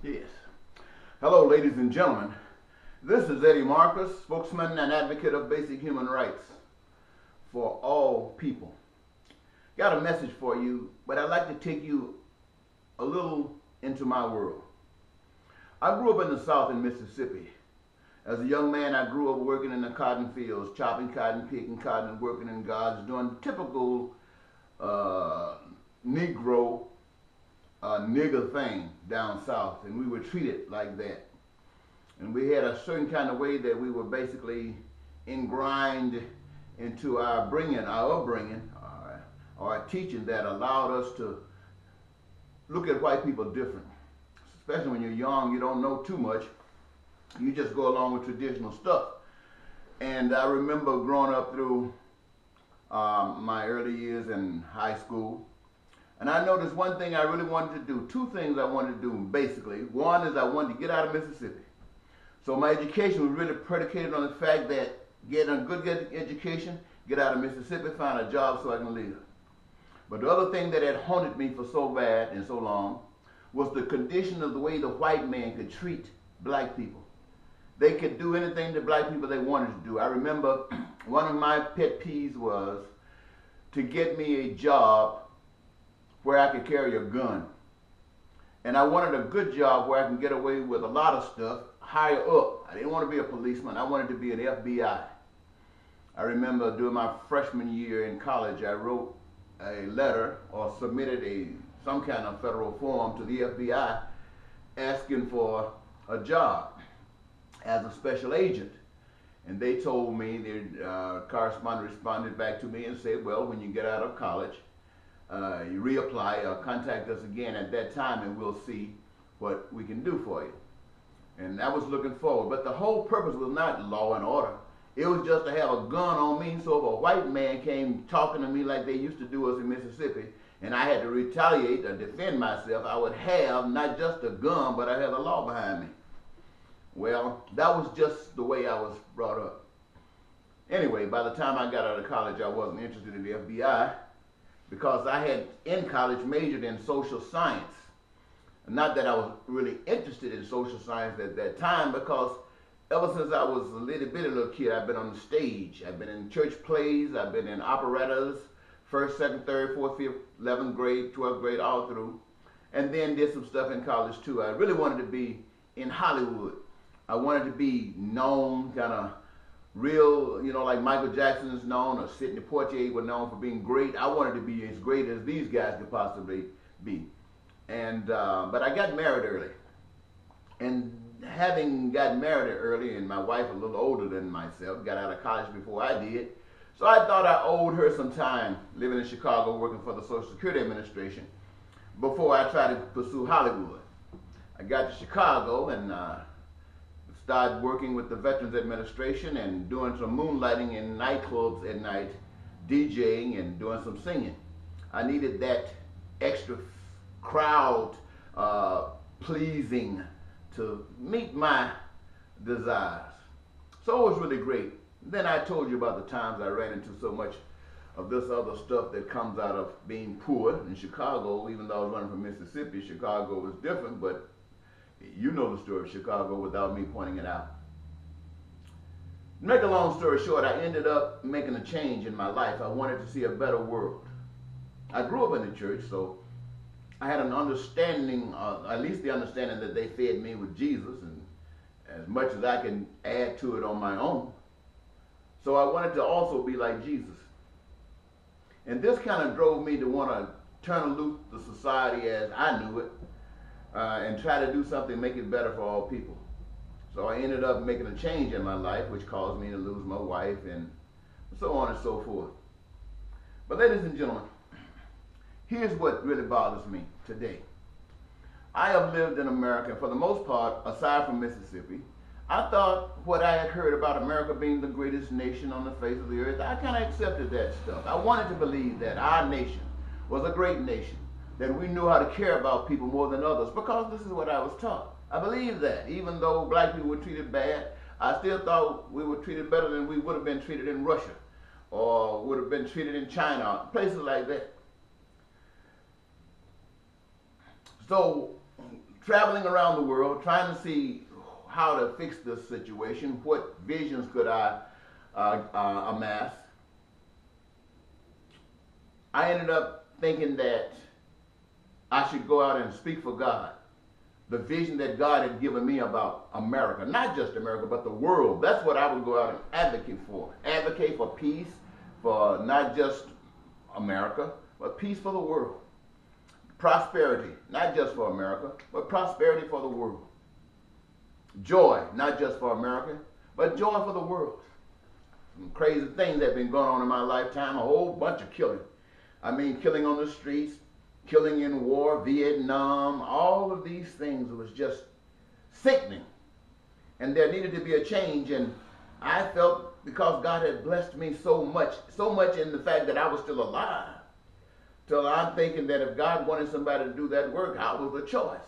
Yes. Hello, ladies and gentlemen. This is Eddie Marcus, spokesman and advocate of basic human rights for all people. Got a message for you, but I'd like to take you a little into my world. I grew up in the South in Mississippi. As a young man, I grew up working in the cotton fields, chopping cotton, picking cotton, and working in gardens, doing typical Negro nigger thing down south, and we were treated like that. And we had a certain kind of way that we were basically ingrained into our upbringing, our teaching that allowed us to look at white people different. Especially when you're young, you don't know too much. You just go along with traditional stuff. And I remember growing up through my early years in high school, and I noticed one thing I really wanted to do, two things I wanted to do basically. One is I wanted to get out of Mississippi. So my education was really predicated on the fact that getting a good education, get out of Mississippi, find a job so I can live. But the other thing that had haunted me for so bad and so long was the condition of the way the white man could treat black people. They could do anything to black people they wanted to do. I remember one of my pet peeves was to get me a job where I could carry a gun. And I wanted a good job where I can get away with a lot of stuff higher up. I didn't want to be a policeman. I wanted to be an FBI. I remember during my freshman year in college, I wrote a letter or submitted some kind of federal form to the FBI asking for a job as a special agent. And they told me, the correspondent responded back to me and said, well, when you get out of college, you reapply or contact us again at that time and we'll see what we can do for you. And I was looking forward. But the whole purpose was not law and order. It was just to have a gun on me, so if a white man came talking to me like they used to do us in Mississippi, and I had to retaliate or defend myself, I would have not just a gun, but I had the law behind me. Well, that was just the way I was brought up. Anyway, by the time I got out of college, I wasn't interested in the FBI because I had, in college, majored in social science. Not that I was really interested in social science at that time, because ever since I was a little kid, I've been on the stage. I've been in church plays, I've been in operettas, first, second, third, fourth, fifth, 11th grade, 12th grade, all through. And then did some stuff in college too. I really wanted to be in Hollywood. I wanted to be known, kind of real, like Michael Jackson is known, or Sidney Poitier was known for being great. I wanted to be as great as these guys could possibly be. And but I got married early. And having gotten married early, and my wife a little older than myself, got out of college before I did, so I thought I owed her some time living in Chicago working for the Social Security Administration before I tried to pursue Hollywood. I got to Chicago and started working with the Veterans Administration and doing some moonlighting in nightclubs at night, DJing and doing some singing. I needed that extra crowd pleasing to meet my desires. So it was really great. Then I told you about the times I ran into so much of this other stuff that comes out of being poor in Chicago. Even though I was running from Mississippi, Chicago was different, but you know the story of Chicago without me pointing it out. To make a long story short, I ended up making a change in my life. I wanted to see a better world. I grew up in the church, so I had an understanding, at least the understanding that they fed me with Jesus, and as much as I can add to it on my own. So I wanted to also be like Jesus. And this kind of drove me to want to turn loose the society as I knew it, and try to do something, make it better for all people. So I ended up making a change in my life, which caused me to lose my wife and so on and so forth. But ladies and gentlemen, here's what really bothers me today. I have lived in America, for the most part, aside from Mississippi. I thought what I had heard about America being the greatest nation on the face of the earth, I kind of accepted that stuff. I wanted to believe that our nation was a great nation, that we knew how to care about people more than others, because this is what I was taught. I believed that. Even though black people were treated bad, I still thought we were treated better than we would have been treated in Russia, or would have been treated in China, places like that. So traveling around the world, trying to see how to fix this situation, what visions could I amass. I ended up thinking that I should go out and speak for God. The vision that God had given me about America, not just America, but the world. That's what I would go out and advocate for. Advocate for peace, for not just America, but peace for the world. Prosperity, not just for America, but prosperity for the world. Joy, not just for America, but joy for the world. Some crazy things that have been going on in my lifetime, a whole bunch of killing. I mean, killing on the streets, killing in war, Vietnam, all of these things was just sickening. And there needed to be a change, and I felt because God had blessed me so much in the fact that I was still alive, till I'm thinking that if God wanted somebody to do that work, how was the choice?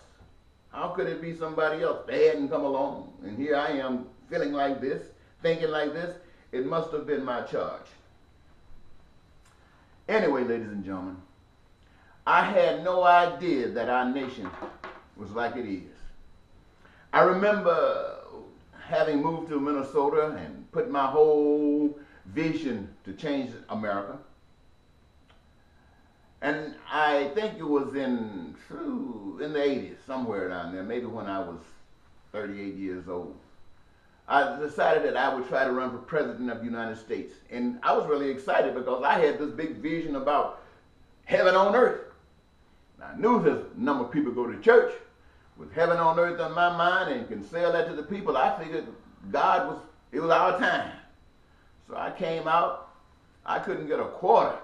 How could it be somebody else? They hadn't come along, and here I am feeling like this, thinking like this. It must have been my charge. Anyway, ladies and gentlemen, I had no idea that our nation was like it is. I remember having moved to Minnesota and put my whole vision to change America. And I think it was in the 80s, somewhere down there, maybe when I was 38 years old. I decided that I would try to run for president of the United States. And I was really excited because I had this big vision about heaven on earth. I knew there's a number of people go to church with heaven on earth on my mind and can sell that to the people. I figured it was our time. So I came out. I couldn't get a quarter.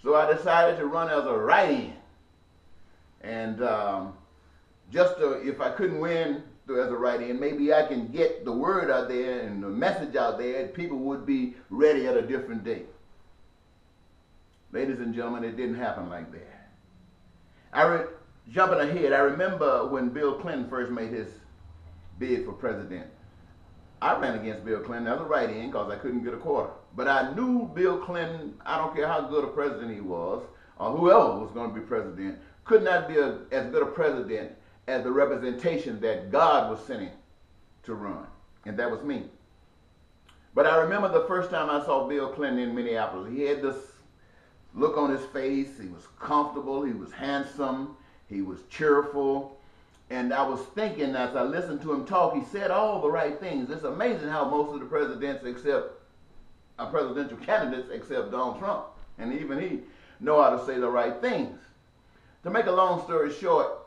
So I decided to run as a write-in. And if I couldn't win as a write-in, maybe I can get the word out there and the message out there, and people would be ready at a different date. Ladies and gentlemen, it didn't happen like that. Jumping ahead, I remember when Bill Clinton first made his bid for president. I ran against Bill Clinton as a write-in because I couldn't get a quarter. But I knew Bill Clinton, I don't care how good a president he was, or whoever was going to be president, could not be as good a president as the representation that God was sending to run. And that was me. But I remember the first time I saw Bill Clinton in Minneapolis. He had this look on his face. He was comfortable. He was handsome. He was cheerful. And I was thinking as I listened to him talk, he said all the right things. It's amazing how most of the presidential candidates except Donald Trump, and even he know how to say the right things. To make a long story short,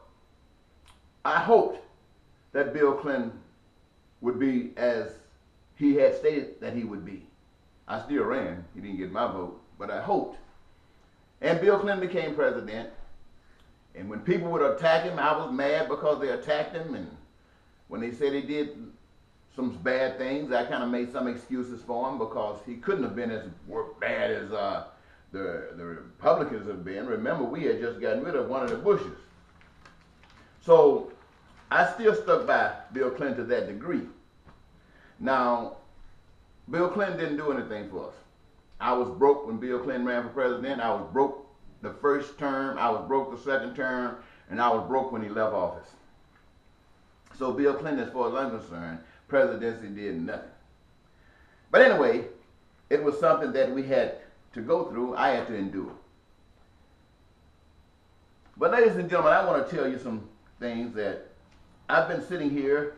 I hoped that Bill Clinton would be as he had stated that he would be. I still ran. He didn't get my vote, but I hoped. And Bill Clinton became president. And when people would attack him, I was mad because they attacked him. And when they said he did some bad things, I kind of made some excuses for him because he couldn't have been as bad as the Republicans have been. Remember, we had just gotten rid of one of the Bushes. So I still stuck by Bill Clinton to that degree. Now, Bill Clinton didn't do anything for us. I was broke when Bill Clinton ran for president. I was broke the first term, I was broke the second term, and I was broke when he left office. So Bill Clinton, as far as I'm concerned, presidency did nothing. But anyway, it was something that we had to go through. I had to endure. But ladies and gentlemen, I want to tell you some things that I've been sitting here,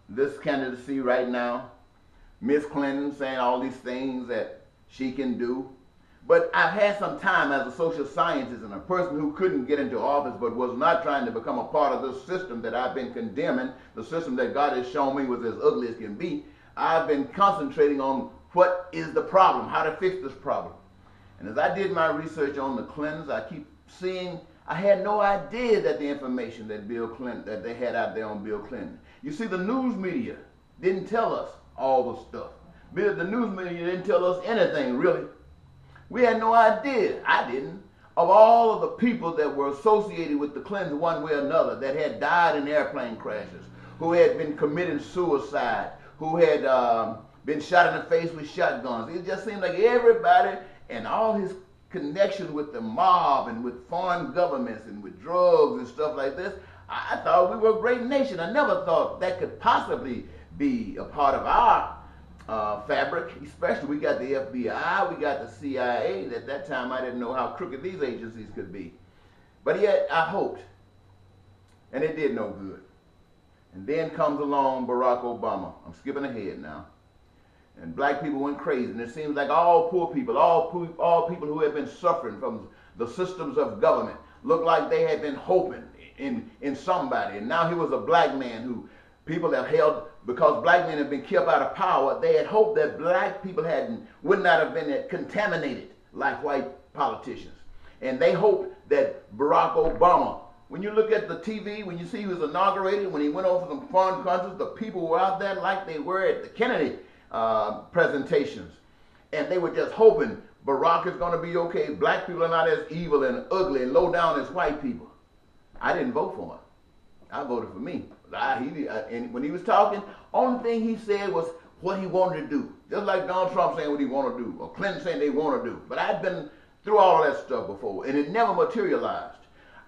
this candidacy right now, Miss Clinton saying all these things that she can do. But I've had some time as a social scientist and a person who couldn't get into office but was not trying to become a part of this system that I've been condemning, the system that God has shown me was as ugly as can be. I've been concentrating on what is the problem, how to fix this problem. And as I did my research on the Clintons, I keep seeing, I had no idea that the information that Bill Clinton, that they had out there on Bill Clinton. You see, the news media didn't tell us all the stuff. The news media didn't tell us anything, really. We had no idea, I didn't, of all of the people that were associated with the Clintons one way or another, that had died in airplane crashes, who had been committing suicide, who had been shot in the face with shotguns. It just seemed like everybody and all his connection with the mob and with foreign governments and with drugs and stuff like this, I thought we were a great nation. I never thought that could possibly be a part of our fabric. Especially, we got the FBI, we got the CIA. At that time, I didn't know how crooked these agencies could be. But yet, I hoped, and it did no good. And then comes along Barack Obama. I'm skipping ahead now. And black people went crazy. And it seems like all poor people, all people who have been suffering from the systems of government, looked like they had been hoping in somebody. And now he was a black man who people have held, because black men have been kept out of power, they had hoped that black people would not have been contaminated like white politicians. And they hoped that Barack Obama, when you look at the TV, when you see he was inaugurated, when he went over some foreign countries, the people were out there like they were at the Kennedy presentations. And they were just hoping Barack is going to be okay. Black people are not as evil and ugly and low down as white people. I didn't vote for him. I voted for me. And when he was talking, only thing he said was what he wanted to do. Just like Donald Trump saying what he wanted to do, or Clinton saying they want to do. But I'd been through all of that stuff before, and it never materialized.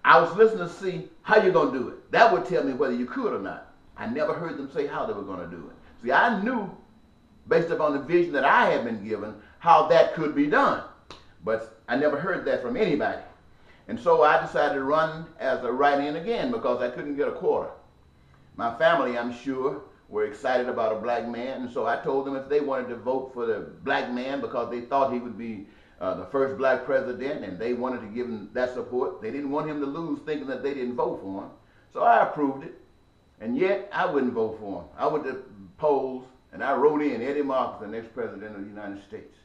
I was listening to see how you're going to do it. That would tell me whether you could or not. I never heard them say how they were going to do it. See, I knew, based upon the vision that I had been given, how that could be done. But I never heard that from anybody. And so I decided to run as a write-in again because I couldn't get a quarter. My family, I'm sure, were excited about a black man, and so I told them if they wanted to vote for the black man because they thought he would be the first black president, and they wanted to give him that support. They didn't want him to lose thinking that they didn't vote for him. So I approved it, and yet I wouldn't vote for him. I went to polls, and I wrote in Eddie Marcus, the next president of the United States.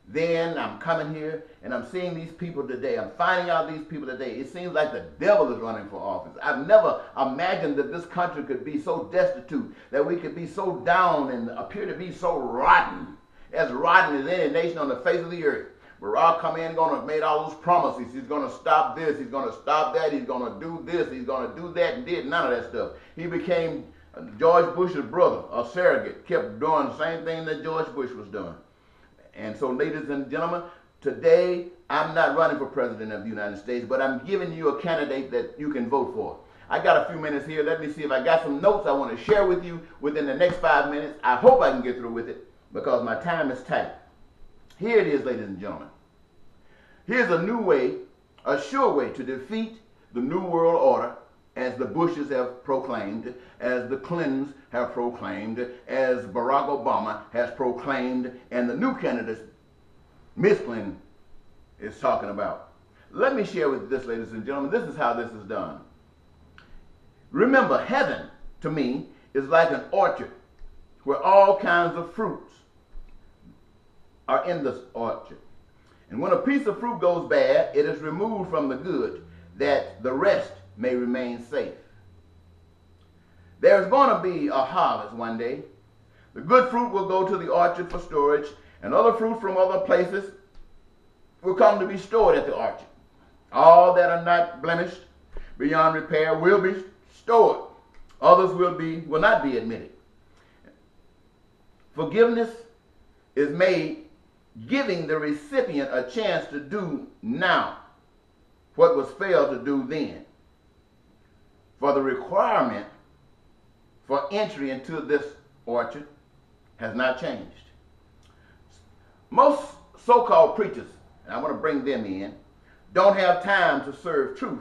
Then I'm coming here, and I'm seeing these people today. I'm finding out these people today. It seems like the devil is running for office. I've never imagined that this country could be so destitute, that we could be so down and appear to be so rotten as any nation on the face of the earth. Barack come in, going to make all those promises. He's going to stop this. He's going to stop that. He's going to do this. He's going to do that, and did none of that stuff. He became George Bush's brother, a surrogate, kept doing the same thing that George Bush was doing. And so, ladies and gentlemen, today I'm not running for president of the United States, but I'm giving you a candidate that you can vote for. I got a few minutes here. Let me see if I got some notes I want to share with you within the next 5 minutes. I hope I can get through with it because my time is tight. Here it is, ladies and gentlemen. Here's a new way, a sure way to defeat the New World Order, as the Bushes have proclaimed, as the Clintons have proclaimed, as Barack Obama has proclaimed, and the new candidate, Miss Clinton, is talking about. Let me share with this, ladies and gentlemen. This is how this is done. Remember, heaven, to me, is like an orchard where all kinds of fruits are in this orchard. And when a piece of fruit goes bad, it is removed from the good, that the rest may remain safe. There's going to be a harvest one day. The good fruit will go to the orchard for storage, and other fruit from other places will come to be stored at the orchard. All that are not blemished beyond repair will be stored. Others will not be admitted. Forgiveness is made, giving the recipient a chance to do now what was failed to do then. For the requirement for entry into this orchard has not changed. Most so-called preachers, and I want to bring them in, don't have time to serve truth.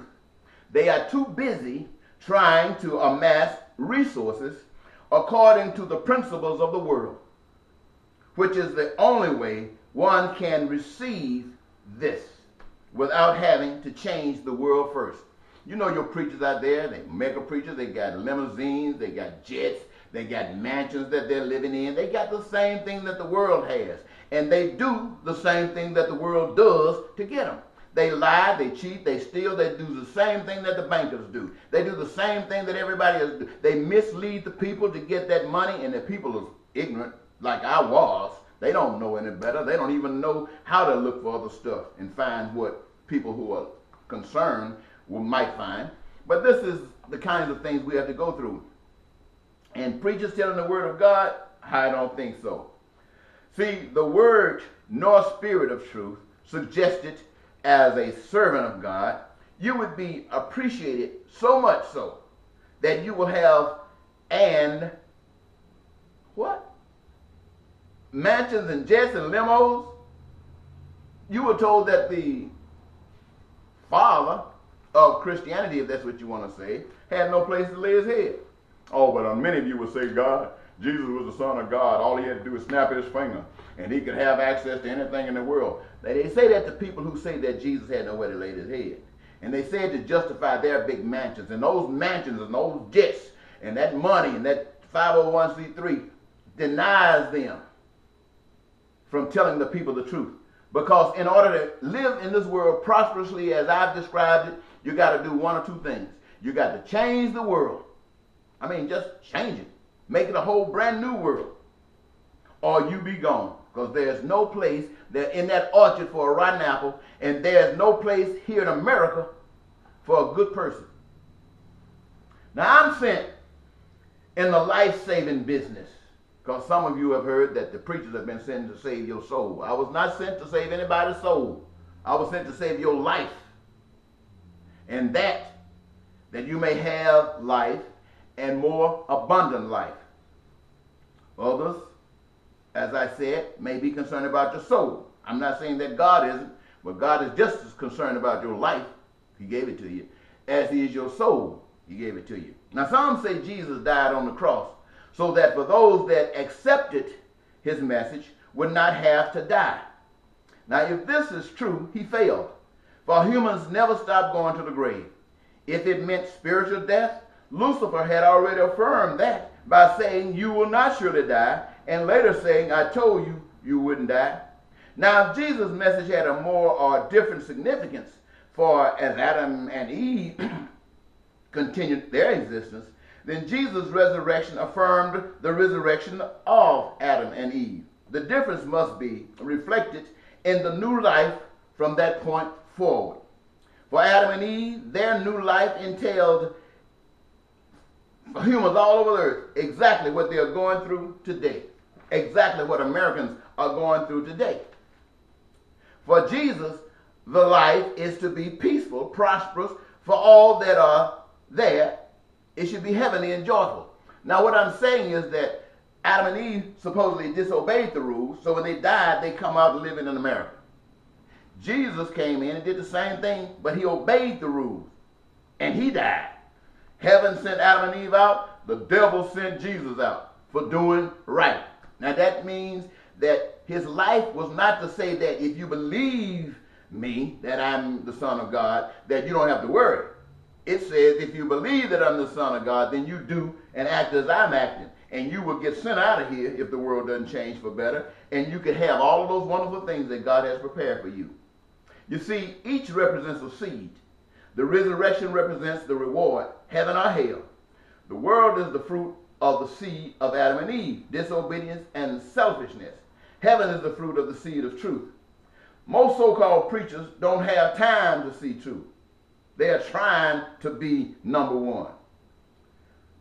They are too busy trying to amass resources according to the principles of the world, which is the only way one can receive this without having to change the world first. You know your preachers out there, they mega preachers, they got limousines, they got jets, they got mansions that they're living in. They got the same thing that the world has. And they do the same thing that the world does to get them. They lie, they cheat, they steal, they do the same thing that the bankers do. They do the same thing that everybody else do. They mislead the people to get that money, and the people are ignorant, like I was. They don't know any better. They don't even know how to look for other stuff and find what people who are concerned might find. But this is the kinds of things we have to go through. And preachers telling the word of God, I don't think so. See, the word nor spirit of truth suggested as a servant of God, you would be appreciated so much so that you will have and what? Mansions and jets and limos. You were told that the father of Christianity, if that's what you want to say, had no place to lay his head. Oh, but many of you would say, Jesus was the Son of God. All he had to do was snap his finger, and he could have access to anything in the world. Now, they say that to people who say that Jesus had nowhere to lay his head. And they say it to justify their big mansions. And those mansions and those jets and that money and that 501c3 denies them from telling the people the truth. Because in order to live in this world prosperously as I've described it, you got to do one or two things. You got to change the world. I mean, just change it. Make it a whole brand new world. Or you be gone. Because there's no place that in that orchard for a rotten apple, and there's no place here in America for a good person. Now, I'm sent in the life-saving business. Because some of you have heard that the preachers have been sent to save your soul. I was not sent to save anybody's soul. I was sent to save your life. And that you may have life and more abundant life. Others, as I said, may be concerned about your soul. I'm not saying that God isn't, but God is just as concerned about your life, he gave it to you, as he is your soul, he gave it to you. Now, some say Jesus died on the cross so that for those that accepted his message would not have to die. Now, if this is true, he failed. For humans never stop going to the grave. If it meant spiritual death, Lucifer had already affirmed that by saying, you will not surely die, and later saying, I told you, you wouldn't die. Now, if Jesus' message had a more or different significance, for as Adam and Eve continued their existence, then Jesus' resurrection affirmed the resurrection of Adam and Eve. The difference must be reflected in the new life from that point forward. For Adam and Eve, their new life entailed for humans all over the earth exactly what they are going through today. Exactly what Americans are going through today. For Jesus, the life is to be peaceful, prosperous for all that are there. It should be heavenly and joyful. Now, what I'm saying is that Adam and Eve supposedly disobeyed the rules, so when they died, they come out living in America. Jesus came in and did the same thing, but he obeyed the rules, and he died. Heaven sent Adam and Eve out. The devil sent Jesus out for doing right. Now, that means that his life was not to say that if you believe me, that I'm the Son of God, that you don't have to worry. It says if you believe that I'm the Son of God, then you do and act as I'm acting. And you will get sent out of here if the world doesn't change for better. And you can have all of those wonderful things that God has prepared for you. You see, each represents a seed. The resurrection represents the reward, heaven or hell. The world is the fruit of the seed of Adam and Eve, disobedience and selfishness. Heaven is the fruit of the seed of truth. Most so-called preachers don't have time to see truth. They are trying to be number one.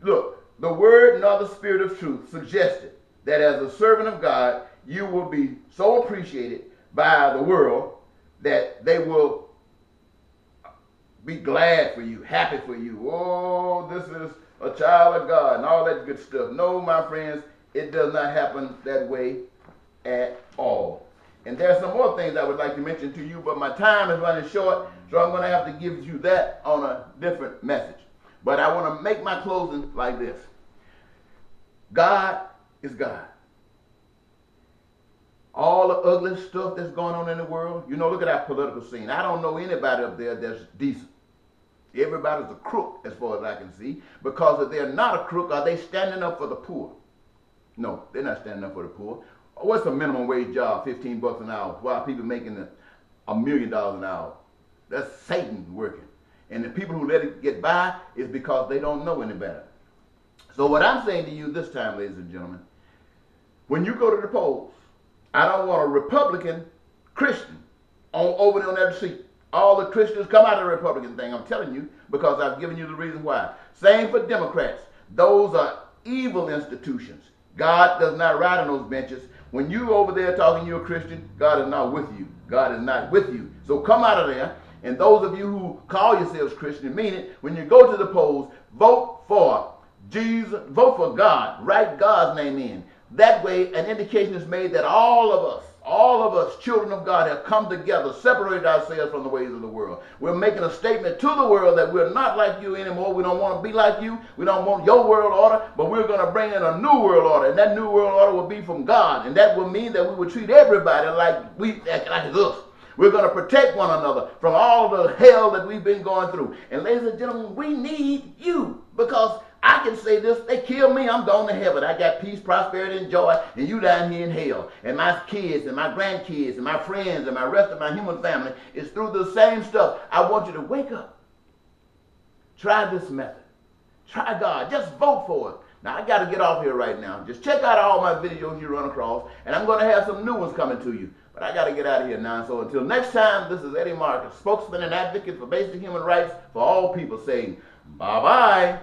Look, the word nor the spirit of truth suggested that as a servant of God, you will be so appreciated by the world that they will be glad for you, happy for you. Oh, this is a child of God and all that good stuff. No, my friends, it does not happen that way at all. And there are some more things I would like to mention to you, but my time is running short, so I'm going to have to give you that on a different message. But I want to make my closing like this. God is God. All the ugly stuff that's going on in the world, you know, look at our political scene. I don't know anybody up there that's decent. Everybody's a crook as far as I can see, because if they're not a crook, are they standing up for the poor? No, they're not standing up for the poor. What's a minimum wage job, 15 bucks an hour, while people making $1 million an hour? That's Satan working. And the people who let it get by is because they don't know any better. So what I'm saying to you this time, ladies and gentlemen, when you go to the polls, I don't want a Republican Christian over there on that seat. All the Christians come out of the Republican thing, I'm telling you, because I've given you the reason why. Same for Democrats. Those are evil institutions. God does not ride on those benches. When you over there talking you're a Christian, God is not with you. God is not with you. So come out of there. And those of you who call yourselves Christian, mean it, when you go to the polls, vote for Jesus, vote for God, write God's name in. That way, an indication is made that all of us, children of God, have come together, separated ourselves from the ways of the world. We're making a statement to the world that we're not like you anymore. We don't want to be like you. We don't want your world order, but we're going to bring in a new world order, and that new world order will be from God, and that will mean that we will treat everybody like it's us. We're going to protect one another from all the hell that we've been going through. And ladies and gentlemen, we need you, because I can say this, they kill me, I'm going to heaven. I got peace, prosperity, and joy, and you down here in hell. And my kids, and my grandkids, and my friends, and my rest of my human family is through the same stuff. I want you to wake up. Try this method. Try God. Just vote for it. Now, I got to get off here right now. Just check out all my videos you run across, and I'm going to have some new ones coming to you. But I got to get out of here now. So until next time, this is Eddie Marcus, spokesman and advocate for basic human rights for all people, saying bye-bye.